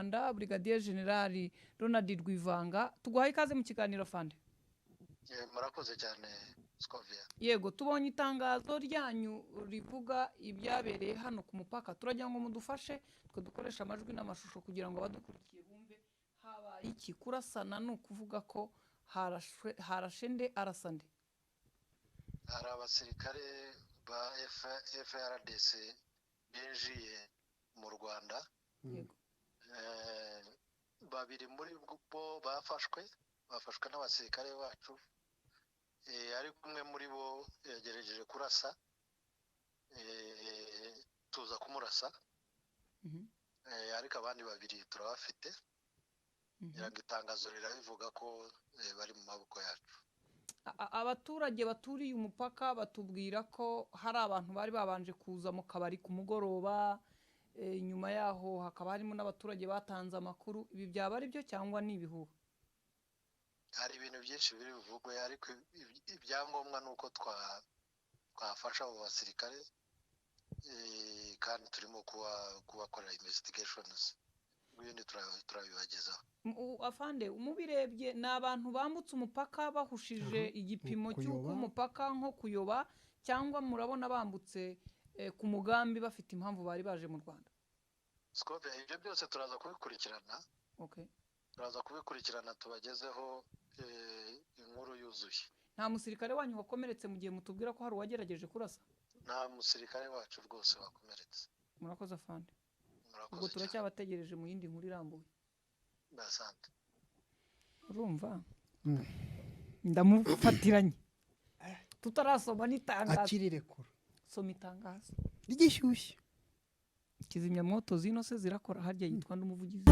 Rwanda Brigadier General Ronald Rwivanga tuguhaye ikaze mu kiganiro Fande. Murakoze cyane Scovia. Yego tubonye itangazo ryanyu rivuga ibyabereye hano ku mupaka turagira ngo mudufashe twe dukoresha amajwi n'amashusho kugira ngo abadukurikiye bumve habaye iki kurasana no kuvuga ko harashende arasande. Hari abasirikare ba FRDC binjiye mu Rwanda. Yego. Babiri muri bo bafashwe n'abasirikare bacu. Ariko umwe muri bo yagerageje kurasa. Tuza kumurasa. Ariko abandi babiri turabafite. Itangazo rirabivuga ko bari mu maboko yacu. Abaturage baturiye umupaka batubwira ko hari abantu bari babanje kuza mu kabari ku mugoroba, nyuma yaho hakaba harimo n'abaturage batanze amakuru. Ibi byaba ari byo cyangwa ni ibihuha? Hari ibintu byinshi biri bivugwe, ariko ibyangombwa nuko twafasha abo basirikare kandi turimo kubakorera investigations. Ibindi turabibagezaho. Afande umubirebye ni abantu bambutse umupaka bahushije igipimo cy'uko umupaka nko kuyoba, cyangwa murabona bambutse ku mugambi bafite impamvu bari baje mu Rwanda? Scovia, ibyo byose turaza kubikurikirana. Okay. Turaza kubikurikirana tubagezeho inkuru yuzuye. Nta musirikare wanyu wakomeretse mu gihe mutubwira ko hari uwagerageje kurasa? Nta musirikare wacu rwose wakomeretse. Murakoze Afande. Ubwo turacyabategereje mu yindi nkuru irambuye. Basante. Urumva? Ndamufatiranye. Tutarasoma n'itangazo. Akirirekura. Soma itangazo. Rigishyushye. Kizimya mwoto zino se zirakora harya yitwa n'umuvugizi.